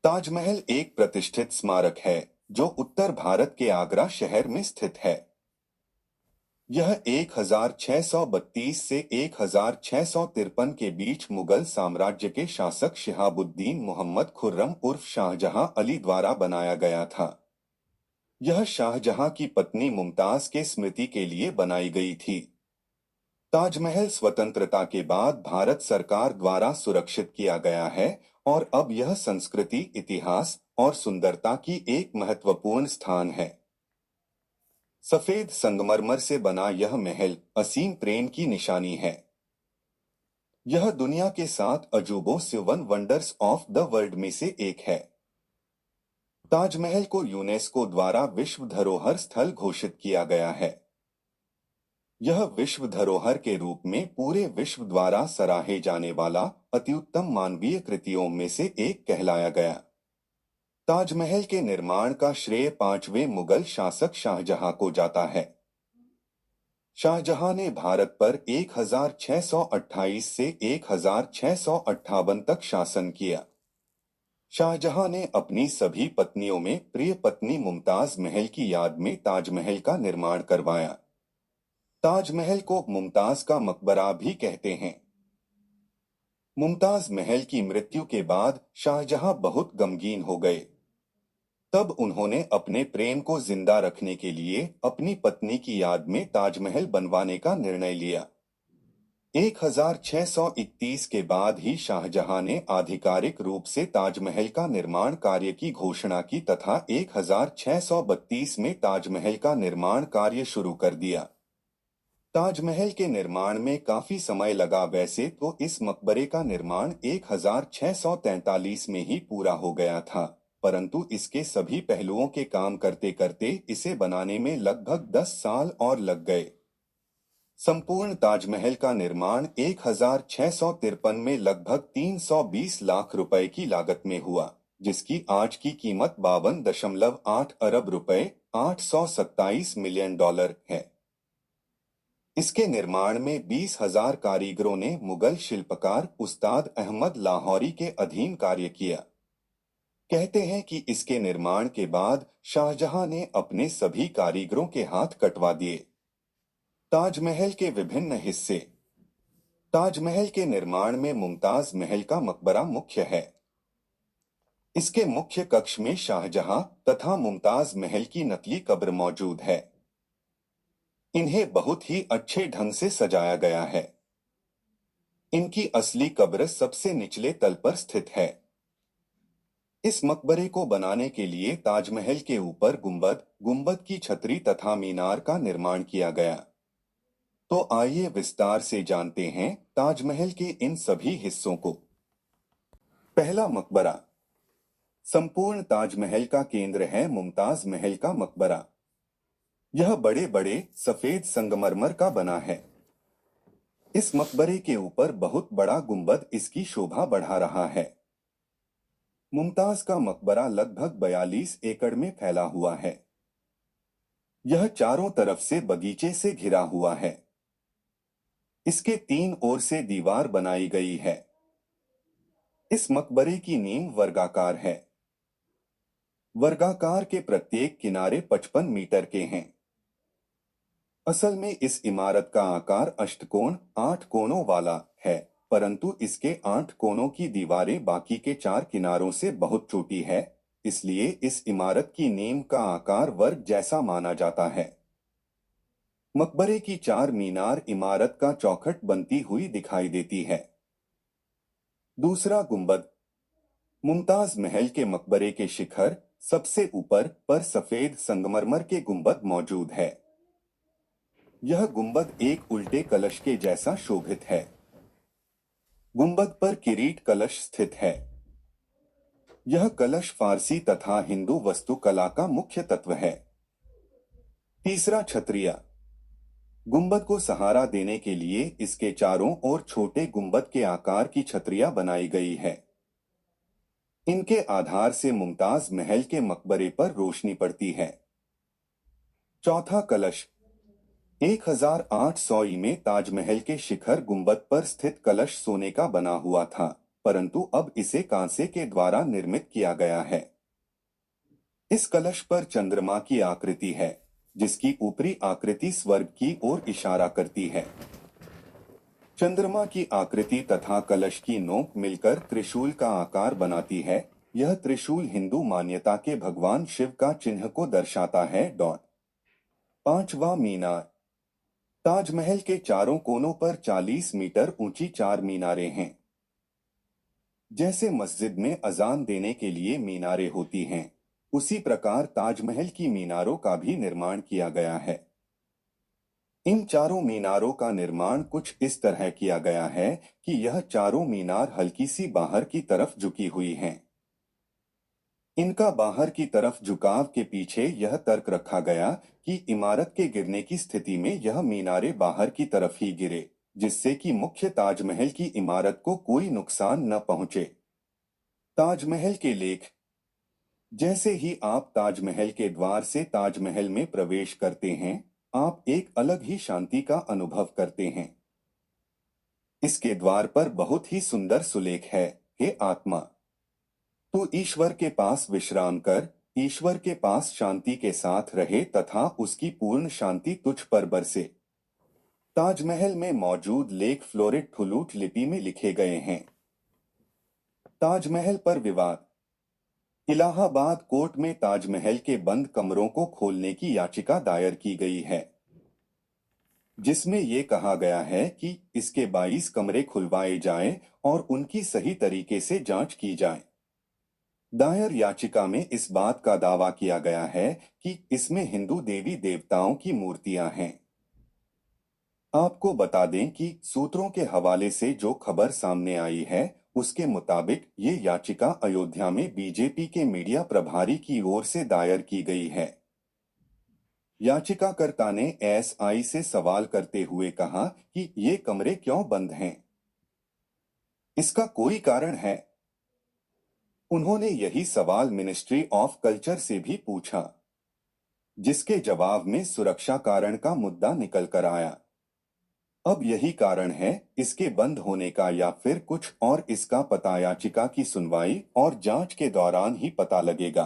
ताजमहल एक प्रतिष्ठित स्मारक है जो उत्तर भारत के आगरा शहर में स्थित है। यह 1632 से 1653 के बीच मुगल साम्राज्य के शासक शिहाबुद्दीन मोहम्मद खुर्रम उर्फ शाहजहां अली द्वारा बनाया गया था। यह शाहजहां की पत्नी मुमताज के स्मृति के लिए बनाई गई थी। ताजमहल स्वतंत्रता के बाद भारत सरकार द्वारा सुरक्षित किया गया है और अब यह संस्कृति, इतिहास और सुंदरता की एक महत्वपूर्ण स्थान है। सफेद संगमरमर से बना यह महल असीम प्रेम की निशानी है। यह दुनिया के 7 अजूबों seven wonders of the world में से एक है। ताजमहल को यूनेस्को द्वारा विश्व धरोहर स्थल घोषित किया गया है। यह विश्व धरोहर के रूप में पूरे विश्व द्वारा सराहे जाने वाला अत्युत्तम मानवीय कृतियों में से एक कहलाया गया। ताजमहल के निर्माण का श्रेय 5वें मुगल शासक शाहजहां को जाता है। शाहजहां ने भारत पर 1628 से 1658 तक शासन किया। शाहजहां ने अपनी सभी पत्नियों में प्रिय पत्नी मुमताज महल की याद में ताजमहल का निर्माण करवाया। ताजमहल को मुमताज का मकबरा भी कहते हैं। मुमताज महल की मृत्यु के बाद शाहजहां बहुत गमगीन हो गए। तब उन्होंने अपने प्रेम को जिंदा रखने के लिए अपनी पत्नी की याद में ताजमहल बनवाने का निर्णय लिया। 1631 के बाद ही शाहजहां ने आधिकारिक रूप से ताजमहल का निर्माण कार्य की घोषणा की तथा 1632 में ताजमहल का निर्माण कार्य शुरू कर दिया। ताजमहल के निर्माण में काफी समय लगा। वैसे तो इस मकबरे का निर्माण 1643 में ही पूरा हो गया था, परंतु इसके सभी पहलुओं के काम करते करते इसे बनाने में लगभग 10 साल और लग गए। संपूर्ण ताजमहल का निर्माण 1653 में लगभग 320 लाख रुपए की लागत में हुआ, जिसकी आज की कीमत 52.8 अरब रुपए $827 मिलियन है। इसके निर्माण में 20,000 कारीगरों ने मुगल शिल्पकार उस्ताद अहमद लाहौरी के अधीन कार्य किया। कहते हैं कि इसके निर्माण के बाद शाहजहां ने अपने सभी कारीगरों के हाथ कटवा दिए। ताजमहल के विभिन्न हिस्से। ताजमहल के निर्माण में मुमताज महल का मकबरा मुख्य है। इसके मुख्य कक्ष में शाहजहां तथा मुमताज महल की नकली कब्र मौजूद है। इन्हें बहुत ही अच्छे ढंग से सजाया गया है। इनकी असली कब्र सबसे निचले तल पर स्थित है। इस मकबरे को बनाने के लिए ताजमहल के ऊपर गुंबद, गुंबद की छतरी तथा मीनार का निर्माण किया गया। तो आइए विस्तार से जानते हैं ताजमहल के इन सभी हिस्सों को। पहला, मकबरा। संपूर्ण ताजमहल का केंद्र है मुमताज महल का मकबरा। यह बड़े बड़े सफेद संगमरमर का बना है। इस मकबरे के ऊपर बहुत बड़ा गुंबद इसकी शोभा बढ़ा रहा है। मुमताज का मकबरा लगभग 42 एकड़ में फैला हुआ है। यह चारों तरफ से बगीचे से घिरा हुआ है। इसके 3 ओर से दीवार बनाई गई है। इस मकबरे की नींव वर्गाकार है। वर्गाकार के प्रत्येक किनारे 55 मीटर के हैं। असल में इस इमारत का आकार अष्टकोण 8 कोणों वाला है, परंतु इसके 8 कोणों की दीवारें बाकी के 4 किनारों से बहुत छोटी है, इसलिए इस इमारत की नींव का आकार वर्ग जैसा माना जाता है। मकबरे की 4 मीनार इमारत का चौखट बनती हुई दिखाई देती है। दूसरा, गुंबद। मुमताज महल के मकबरे के शिखर सबसे ऊपर पर सफेद संगमरमर के गुंबद मौजूद है। यह गुंबद एक उल्टे कलश के जैसा शोभित है। गुंबद पर किरीट कलश स्थित है। यह कलश फारसी तथा हिंदू वास्तुकला का मुख्य तत्व है। तीसरा, छतरिया। गुंबद को सहारा देने के लिए इसके चारों ओर छोटे गुंबद के आकार की छतरियां बनाई गई है। इनके आधार से मुमताज महल के मकबरे पर रोशनी पड़ती है। चौथा, कलश। 1800 में ताजमहल के शिखर गुंबद पर स्थित कलश सोने का बना हुआ था, परंतु अब इसे कांसे के द्वारा निर्मित किया गया है। इस कलश पर चंद्रमा की आकृति है, जिसकी ऊपरी आकृति स्वर्ग की ओर इशारा करती है। चंद्रमा की आकृति तथा कलश की नोक मिलकर त्रिशूल का आकार बनाती है। यह त्रिशूल हिंदू मान्यता के भगवान शिव का चिन्ह को दर्शाता है। 5वां मीनार। ताजमहल के चारों कोनों पर 40 मीटर ऊंची 4 मीनारें हैं। जैसे मस्जिद में अजान देने के लिए मीनारें होती हैं, उसी प्रकार ताजमहल की मीनारों का भी निर्माण किया गया है। इन चारों मीनारों का निर्माण कुछ इस तरह किया गया है कि यह चारों मीनार हल्की सी बाहर की तरफ झुकी हुई हैं। इनका बाहर की तरफ झुकाव के पीछे यह तर्क रखा गया कि इमारत के गिरने की स्थिति में यह मीनारें बाहर की तरफ ही गिरे, जिससे कि मुख्य ताजमहल की इमारत को कोई नुकसान न पहुंचे। ताजमहल के लेख। जैसे ही आप ताजमहल के द्वार से ताजमहल में प्रवेश करते हैं, आप एक अलग ही शांति का अनुभव करते हैं। इसके द्वार पर बहुत ही सुंदर सुलेख है। हे आत्मा, तू ईश्वर के पास विश्राम कर, ईश्वर के पास शांति के साथ रहे तथा उसकी पूर्ण शांति तुझ पर बरसे। ताजमहल में मौजूद लेख फ्लोरिड ठुलूठ लिपि में लिखे गए हैं। ताजमहल पर विवाद। इलाहाबाद कोर्ट में ताजमहल के बंद कमरों को खोलने की याचिका दायर की गई है, जिसमें ये कहा गया है कि इसके 22 कमरे खुलवाए जाएं और उनकी सही तरीके से जांच की जाए। दायर याचिका में इस बात का दावा किया गया है कि इसमें हिंदू देवी देवताओं की मूर्तियां हैं। आपको बता दें कि सूत्रों के हवाले से जो खबर सामने आई है, उसके मुताबिक ये याचिका अयोध्या में बीजेपी के मीडिया प्रभारी की ओर से दायर की गई है। याचिकाकर्ता ने एसआई से सवाल करते हुए कहा कि ये कमरे क्यों बंद हैं? इसका कोई कारण है? उन्होंने यही सवाल मिनिस्ट्री ऑफ कल्चर से भी पूछा, जिसके जवाब में सुरक्षा कारण का मुद्दा निकल कर आया। अब यही कारण है इसके बंद होने का या फिर कुछ और, इसका पता याचिका की सुनवाई और जांच के दौरान ही पता लगेगा।